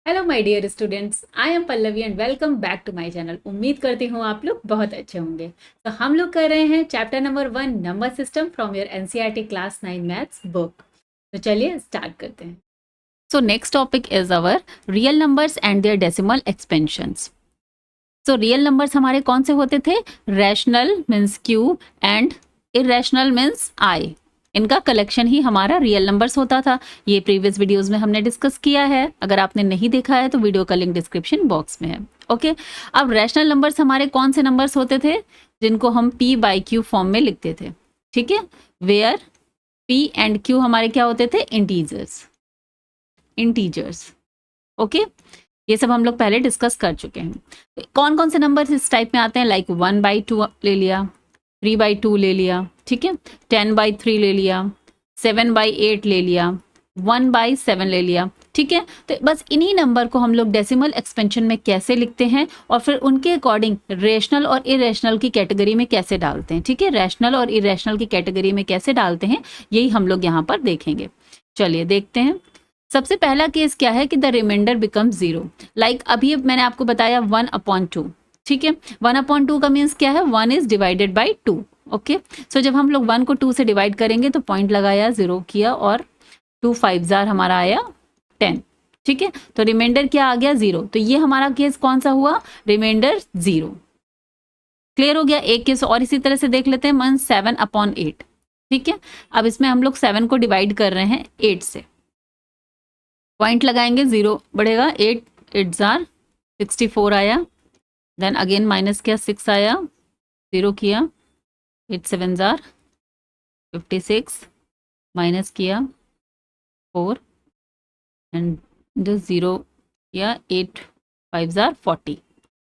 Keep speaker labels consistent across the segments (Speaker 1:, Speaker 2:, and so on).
Speaker 1: Hello my dear students, I am Pallavi and welcome back to my channel. उम्मीद करती हूँ आप लोग बहुत अच्छे होंगे। तो हम लोग कर रहे हैं chapter number 1 number system from your NCERT class 9 maths book. तो चलिए स्टार्ट करते हैं। So next topic is our real numbers and their decimal expansions. So real numbers हमारे कौन से होते थे? Rational means Q and irrational means I. इनका कलेक्शन ही हमारा रियल नंबर्स होता था। ये प्रीवियस वीडियोस में हमने डिस्कस किया है। अगर आपने नहीं देखा है तो वीडियो का लिंक डिस्क्रिप्शन बॉक्स में है। ओके, अब रैशनल नंबर्स हमारे कौन से नंबर्स होते थे? जिनको हम p बाई क्यू फॉर्म में लिखते थे। ठीक है, वेयर p एंड q हमारे क्या होते थे? इंटीजर्स। ओके, ये सब हम लोग पहले डिस्कस कर चुके हैं। कौन कौन से नंबर इस टाइप में आते हैं? लाइक 1/2 ले लिया, 3/2 ले लिया, ठीक है, 10/3 ले लिया, 7/8 ले लिया, 1/7 ले लिया। ठीक है, तो बस इन्हीं नंबर को हम लोग डेसिमल एक्सपेंशन में कैसे लिखते हैं और फिर उनके अकॉर्डिंग रेशनल और इरेशनल की कैटेगरी में कैसे डालते हैं। ठीक है, रैशनल और इरेशनल की कैटेगरी में कैसे डालते हैं, यही हम लोग यहाँ पर देखेंगे। चलिए देखते हैं। सबसे पहला केस क्या है कि द रिमाइंडर बिकम 0। लाइक अभी मैंने आपको बताया 1/2। ठीक है, 1/2 का मीन्स क्या है? 1 इज डिवाइडेड बाई 2। ओके, सो जब हम लोग 1 को 2 से डिवाइड करेंगे तो पॉइंट लगाया, 0 किया और 2 5 जार हमारा आया 10। ठीक है, तो रिमाइंडर क्या आ गया? 0। तो ये हमारा केस कौन सा हुआ? रिमाइंडर 0। क्लियर हो गया? एक केस और इसी तरह से देख लेते हैं। 7/8। ठीक है, अब इसमें हम लोग 7 को डिवाइड कर रहे हैं 8 से, पॉइंट लगाएंगे, 0 बढ़ेगा, 8 8 जार 64 आया। देन अगेन माइनस किया, 6 आया, 0 किया, 8 7 जार 56, माइनस किया 4 एंड जो 0 किया, 8 5 जार 40।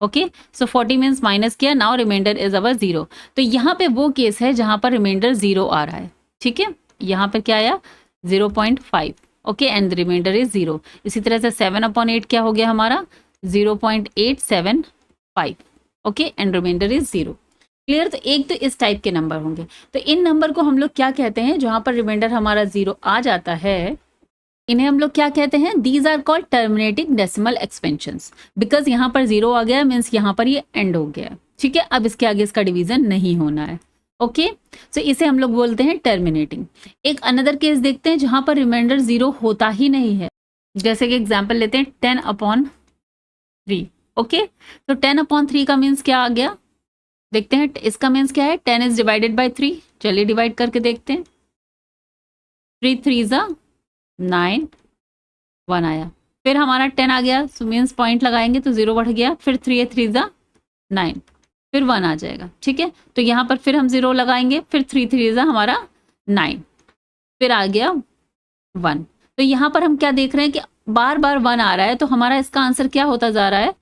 Speaker 1: ओके, सो 40 मीन्स माइनस किया, नाउ रिमाइंडर इज अवर 0। तो यहाँ पे वो केस है जहाँ पर रिमाइंडर 0 आ रहा है। ठीक है, यहाँ पर क्या आया? 0.5। Okay, and the remainder is 0। इसी तरह से 7/8 क्या हो गया हमारा? 0.875। Okay, and remainder is 0। Clear? तो एक तो इस टाइप के नंबर होंगे। तो इन नंबर को हम लोग क्या कहते हैं? जहां पर रिमाइंडर हमारा 0 आ जाता है, इन्हें हम लोग क्या कहते हैं? These are called terminating decimal expansions. Because यहाँ पर 0 आ गया मीन्स यहाँ पर ये एंड हो गया। ठीक है, अब इसके आगे इसका डिवीजन नहीं होना है। ओके, सो इसे हम लोग बोलते हैं टर्मिनेटिंग। एक अनदर केस देखते हैं जहां पर रिमाइंडर 0 होता ही नहीं है। जैसे कि एग्जांपल लेते हैं 10/3। ओके, तो 10/3 का मीन्स क्या आ गया? देखते हैं इसका मीन्स क्या है? 10 इज डिवाइडेड बाई 3। चलिए डिवाइड करके देखते हैं। 3 3 9, 1 आया, फिर हमारा 10 आ गया, सो मीन्स पॉइंट लगाएंगे तो 0 बढ़ गया, फिर 3 3 9, फिर 1 आ जाएगा। ठीक है, तो यहाँ पर फिर हम 0 लगाएंगे, फिर 3 3 हमारा 9, फिर आ गया 1। तो यहाँ पर हम क्या देख रहे हैं कि बार बार 1 आ रहा है, तो हमारा इसका आंसर क्या होता जा रहा है?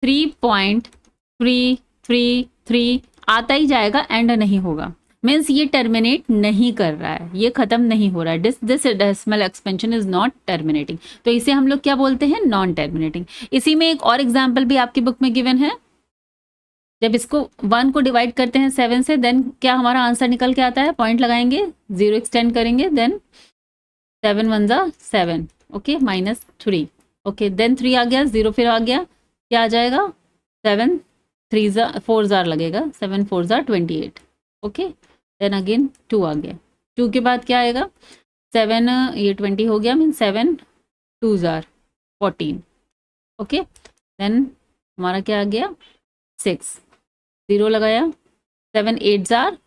Speaker 1: 3.333 आता ही जाएगा, एंड नहीं होगा। मीन्स ये टर्मिनेट नहीं कर रहा है, ये खत्म नहीं हो रहा है। This decimal expansion is not terminating. तो इसे हम लोग क्या बोलते हैं? Non terminating. इसी में एक और एग्जाम्पल भी आपकी बुक में गिवन है। जब इसको 1 को डिवाइड करते हैं 7 से, देन क्या हमारा आंसर निकल के आता है? पॉइंट लगाएंगे, 0 एक्सटेंड करेंगे, देन 7 1 7। ओके, -3। ओके, देन 3 आ गया, 0 फिर आ गया, क्या आ जाएगा? 7 3 4 जार लगेगा, 7 4 28। ओके, देन अगेन 2 आ गया, 2 के बाद क्या आएगा? 7 ये 20 हो गया, मीन 7 2 14। ओके, देन हमारा क्या आ गया? 6, 0 लगाया, 7 8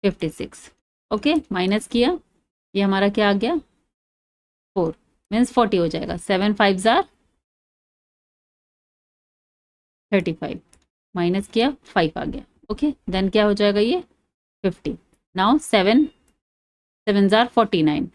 Speaker 1: 56। ओके, माइनस किया, ये हमारा क्या आ गया? 4 मीन्स 40 हो जाएगा, 7 5 35, माइनस किया 5 आ गया। ओके, देन क्या हो जाएगा? ये 50। नाउ 7 7 49।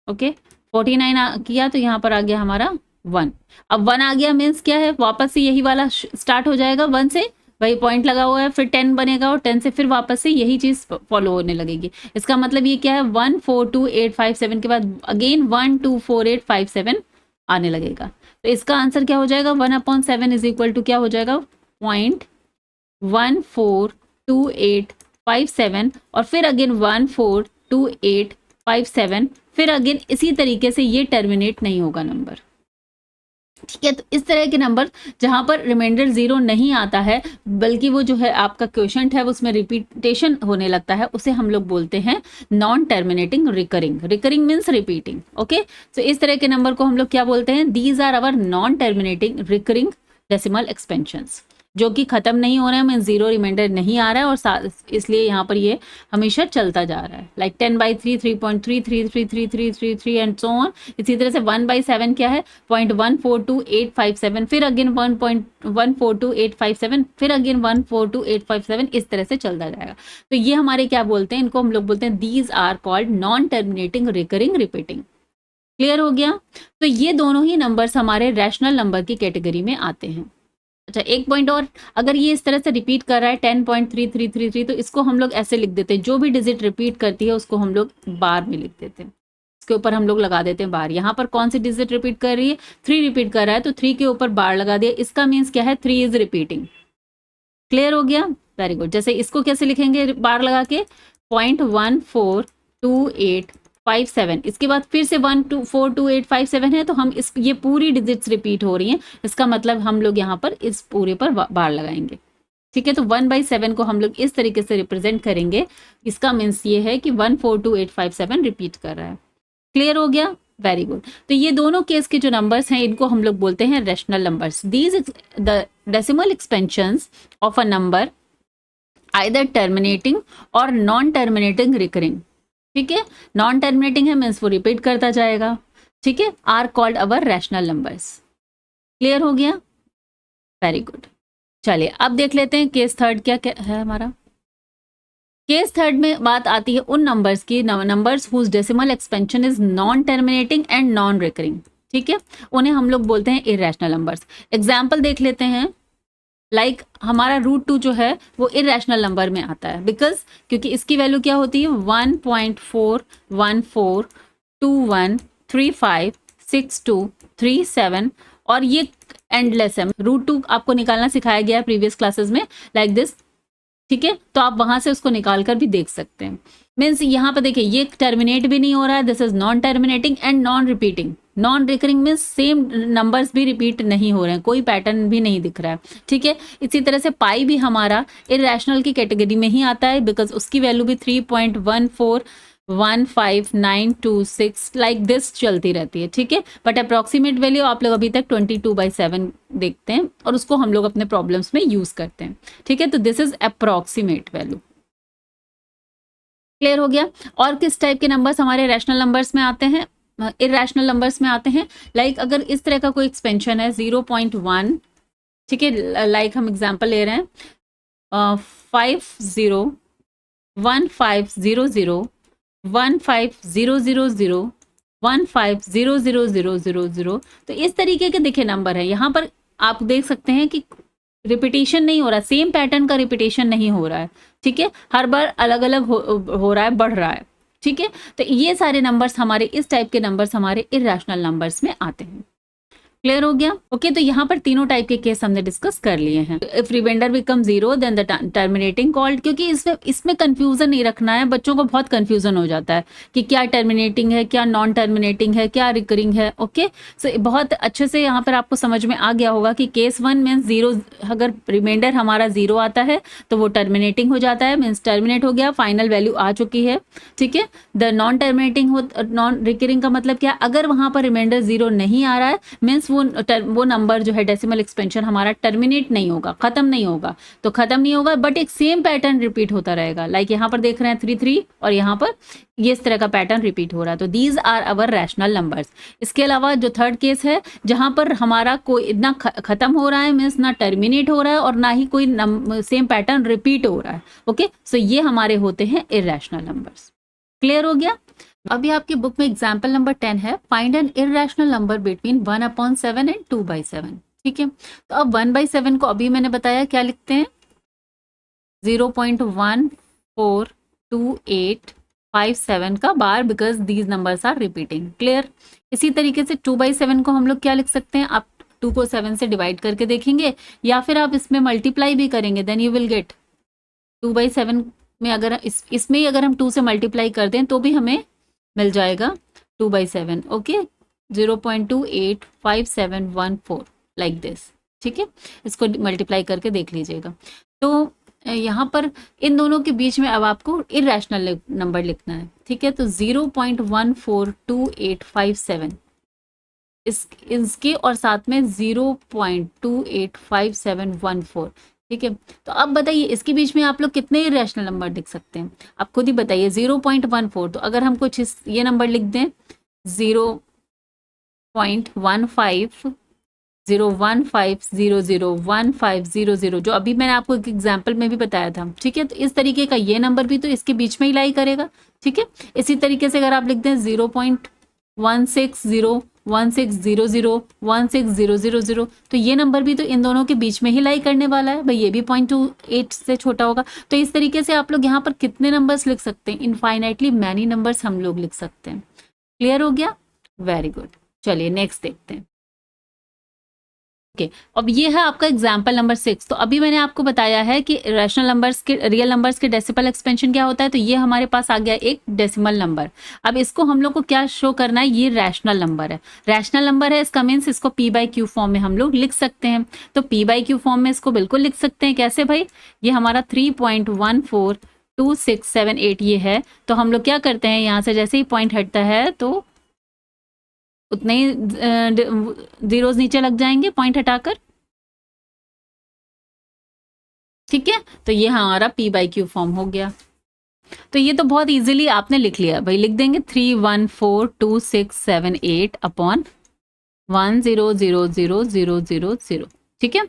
Speaker 1: ओके, 49 किया तो यहाँ पर आ गया हमारा 1। अब 1 आ गया मीन्स क्या है? वापस से यही वाला स्टार्ट हो जाएगा, 1 से वही पॉइंट लगा हुआ है, फिर 10 बनेगा और 10 से फिर वापस से यही चीज फॉलो होने लगेगी। इसका मतलब ये क्या है? 1 4 2 8 5 7 के बाद अगेन 1 2 4 8 5 7 आने लगेगा। तो इसका आंसर क्या हो जाएगा? 1/7 इज इक्वल टू क्या हो जाएगा? 0.142857 और फिर अगेन 1428 57, फिर अगेन इसी तरीके से ये टर्मिनेट नहीं होगा नंबर, ठीक है। तो इस तरह के नंबर जहां पर रिमाइंडर 0 नहीं आता है, बल्कि वो जो है आपका क्वोशंट है उसमें रिपीटेशन होने लगता है, उसे हम लोग बोलते हैं non terminating recurring. Recurring means repeating, okay. तो इस तरह के नंबर को हम लोग क्या बोलते हैं, these are our non terminating recurring decimal expansions, जो कि खत्म नहीं हो रहे हैं, मीन 0 रिमाइंडर नहीं आ रहा है, और इसलिए यहाँ पर ये हमेशा चलता जा रहा है। Like 10/3 3.3333333 and so on. इसी तरह से 1/7 क्या है, 0.142857, फिर अगेन 1.142857, फिर अगेन 142,857, इस तरह से चलता जाएगा। तो ये हमारे क्या बोलते हैं, इनको हम लोग बोलते हैं these are called non terminating recurring repeating. Clear हो गया। तो ये दोनों ही नंबर्स हमारे रैशनल नंबर की कैटेगरी में आते हैं। अच्छा, एक पॉइंट और, अगर ये इस तरह से रिपीट कर रहा है 10.3333, तो इसको हम लोग ऐसे लिख देते हैं, जो भी डिजिट रिपीट करती है उसको हम लोग बार में लिख देते हैं, इसके ऊपर हम लोग लगा देते हैं बार। यहाँ पर कौन सी डिजिट रिपीट कर रही है, 3 रिपीट कर रहा है, तो 3 के ऊपर बार लगा दिया, इसका मीन्स क्या है, 3 इज रिपीटिंग। क्लियर हो गया, वेरी गुड। जैसे इसको कैसे लिखेंगे बार लगा के, 0.142857, इसके बाद फिर से 1242857 है, तो हम ये पूरी डिजिट्स रिपीट हो रही हैं, इसका मतलब हम लोग यहाँ पर इस पूरे पर बार लगाएंगे, ठीक है। तो 1/7 को हम लोग इस तरीके से रिप्रेजेंट करेंगे, इसका मीन्स ये है कि 142,857 रिपीट कर रहा है। क्लियर हो गया, वेरी गुड। तो ये दोनों केस के जो नंबर्स हैं, इनको हम लोग बोलते हैं rational numbers. These the decimal expansions of a number either terminating और नॉन टर्मिनेटिंग रिकरिंग, ठीक है। नॉन टर्मिनेटिंग है मीन्स वो रिपीट करता जाएगा, ठीक है, are called our rational numbers. Clear हो गया, वेरी गुड। चलिए अब देख लेते हैं केस थर्ड क्या है हमारा। केस थर्ड में बात आती है उन नंबर्स की, numbers whose decimal expansion is non terminating and non recurring, ठीक है, उन्हें हम लोग बोलते हैं इरैशनल नंबर्स। एग्जाम्पल देख लेते हैं, लाइक हमारा √2 जो है वो इरेशनल नंबर में आता है, बिकॉज क्योंकि इसकी वैल्यू क्या होती है, 1.41421356237, और ये एंडलेस है। √2 आपको निकालना सिखाया गया है प्रीवियस क्लासेस में, लाइक दिस, ठीक है। तो आप वहां से उसको निकाल कर भी देख सकते हैं। मीन्स यहाँ पर देखिए ये टर्मिनेट भी नहीं हो रहा है, this is non terminating and non repeating. Non recurring means same numbers भी रिपीट नहीं हो रहे हैं, कोई पैटर्न भी नहीं दिख रहा है, ठीक है। इसी तरह से पाई भी हमारा इरेशनल की कैटेगरी में ही आता है, बिकॉज उसकी वैल्यू भी 3.1415926 लाइक दिस चलती रहती है, ठीक है। बट अप्रॉक्सीमेट वैल्यू आप लोग अभी तक 22/7 देखते हैं, और उसको हम लोग अपने प्रॉब्लम्स में यूज करते हैं, ठीक है। तो this is approximate value. Clear हो गया। और किस टाइप के नंबर्स हमारे रैशनल नंबर्स में आते हैं, इरेशनल नंबर्स में आते हैं, लाइक अगर इस तरह का कोई एक्सपेंशन है 0.1, ठीक है, लाइक हम एग्जांपल ले रहे हैं 501500015000150000, तो इस तरीके के देखिए नंबर है। यहाँ पर आप देख सकते हैं कि रिपीटेशन नहीं हो रहा, सेम पैटर्न का रिपीटेशन नहीं हो रहा है, ठीक है, हर बार अलग अलग हो रहा है, बढ़ रहा है, ठीक है। तो ये सारे नंबर्स हमारे, इस टाइप के नंबर्स हमारे इरेशनल नंबर्स में आते हैं। क्लियर हो गया, ओके। तो यहाँ पर तीनों टाइप के केस हमने डिस्कस कर लिए हैं। If remainder become 0 then the terminating called, क्योंकि इसमें कंफ्यूजन नहीं रखना है, बच्चों को बहुत कंफ्यूजन हो जाता है कि क्या टर्मिनेटिंग है, क्या नॉन टर्मिनेटिंग है, क्या रिकरिंग है, ओके। सो बहुत अच्छे से यहाँ पर आपको समझ में आ गया होगा कि केस 1 मीन्स 0, अगर रिमाइंडर हमारा 0 आता है तो वो टर्मिनेटिंग हो जाता है, मीन्स टर्मिनेट हो गया, फाइनल वैल्यू आ चुकी है, ठीक है। The non terminating non recurring का मतलब क्या, अगर वहां पर रिमाइंडर 0 नहीं आ रहा है, मीन्स वो नंबर जो है डेसिमल एक्सपेंशन हमारा टर्मिनेट नहीं होगा, खत्म नहीं होगा, तो खत्म नहीं होगा, बट एक सेम पैटर्न रिपीट होता रहेगा। लाइक यहाँ पर देख रहे हैं 3 और यहाँ पर ये इस तरह का पैटर्न रिपीट हो रहा है। तो these are our rational numbers. इसके अलावा जो थर्ड केस है, जहां पर हमारा कोई ना खत्म हो रहा है, मीन्स ना टर्मिनेट हो रहा है, और ना ही कोई सेम पैटर्न रिपीट हो रहा है, ओके। सो ये हमारे होते हैं इरेशनल नंबर्स। क्लियर हो गया। अभी आपकी बुक में एग्जाम्पल नंबर 10 है, find an irrational number between 1/7 and 2/7, ठीक है। तो अब 1/7 को अभी मैंने बताया क्या लिखते हैं, 0.142857 का bar, because these numbers are repeating. Clear. इसी तरीके से 2/7 को हम लोग क्या लिख सकते हैं, आप 2 को 7 से डिवाइड करके देखेंगे, या फिर आप इसमें मल्टीप्लाई भी करेंगे, देन यू विल गेट 2/7 में, अगर इसमें ही अगर हम 2 से मल्टीप्लाई कर दें तो भी हमें मिल जाएगा 2/7, ओके, 0.285714 लाइक दिस, ठीक है। इसको मल्टीप्लाई करके देख लीजिएगा। तो यहाँ पर इन दोनों के बीच में अब आपको इरेशनल नंबर लिखना है, ठीक है। तो 0.142857 इसके और साथ में 0.285714, ठीक है। तो अब बताइए इसके बीच में आप लोग कितने इरेशनल नंबर लिख सकते हैं, आप खुद ही बताइए। 0.14, तो अगर हम कुछ ये नंबर लिख दें 0.15 015001500, जो अभी मैंने आपको एक एग्जाम्पल में भी बताया था, ठीक है। तो इस तरीके का ये नंबर भी तो इसके बीच में ही लाई करेगा, ठीक है। इसी तरीके से अगर आप लिख दें 0.160160016000, तो ये नंबर भी तो इन दोनों के बीच में ही लाई करने वाला है भाई, ये भी 0.28 से छोटा होगा। तो इस तरीके से आप लोग यहाँ पर कितने नंबर्स लिख सकते हैं, इनफाइनाइटली मैनी नंबर्स हम लोग लिख सकते हैं। क्लियर हो गया, वेरी गुड। चलिए नेक्स्ट देखते हैं। ओके, अब ये है आपका एग्जाम्पल नंबर 6। तो अभी मैंने आपको बताया है कि रैशनल नंबर्स के, रियल नंबर्स के डेसिमल एक्सपेंशन क्या होता है। तो ये हमारे पास आ गया एक डेसिमल नंबर। अब इसको हम लोग को क्या शो करना है, ये रैशनल नंबर है। रैशनल नंबर है, इसका मीन्स इसको p/q फॉर्म में हम लोग लिख सकते हैं। तो p/q फॉर्म में इसको बिल्कुल लिख सकते हैं। कैसे भाई, ये हमारा 3.142678 ये है। तो हम लोग क्या करते हैं, यहाँ से जैसे ही पॉइंट हटता है तो उतने ही जीरोस नीचे लग जाएंगे पॉइंट हटाकर, ठीक है। तो ये हमारा p/q फॉर्म हो गया। तो ये तो बहुत इजीली आपने लिख लिया भाई, लिख देंगे 3142678 अपॉन 1000000, ठीक है,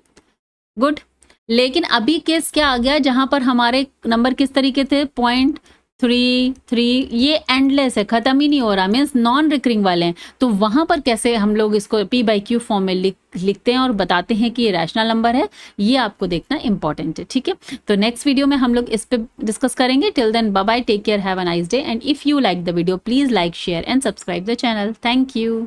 Speaker 1: गुड। लेकिन अभी केस क्या आ गया, जहां पर हमारे नंबर किस तरीके थे, 0.33, ये एंडलेस है, खत्म ही नहीं हो रहा, मीन्स नॉन रिकरिंग वाले हैं। तो वहां पर कैसे हम लोग इसको p/q फॉर्म में लिखते हैं और बताते हैं कि ये रैशनल नंबर है, ये आपको देखना इंपॉर्टेंट है, ठीक है। तो नेक्स्ट वीडियो में हम लोग इस पे डिस्कस करेंगे। Till then bye bye, take care, have a nice day, and if you like the video please like, share and subscribe the channel. Thank you.